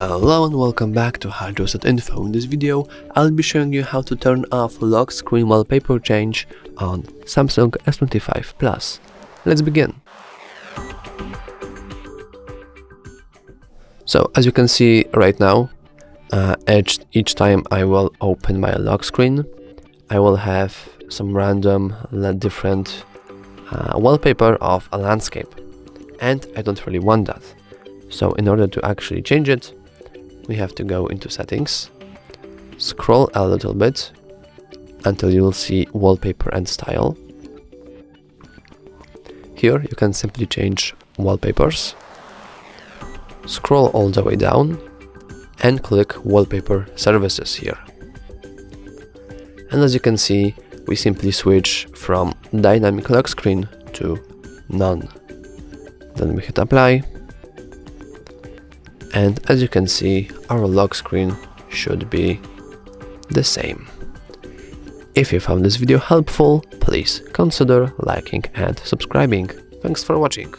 Hello and welcome back to HardReset.Info. In this video, I'll be showing you how to turn off lock screen wallpaper change on Samsung S25 Plus. Let's begin. So as you can see right now, each time I will open my lock screen, I will have some random different wallpaper of a landscape, and I don't really want that. So in order to actually change it, we have to go into settings, scroll a little bit until you will see wallpaper and style. Here you can simply change wallpapers, scroll all the way down and click wallpaper services here. And as you can see, we simply switch from dynamic lock screen to none. Then we hit apply. And as you can see, our lock screen should be the same. If you found this video helpful, please consider liking and subscribing. Thanks for watching.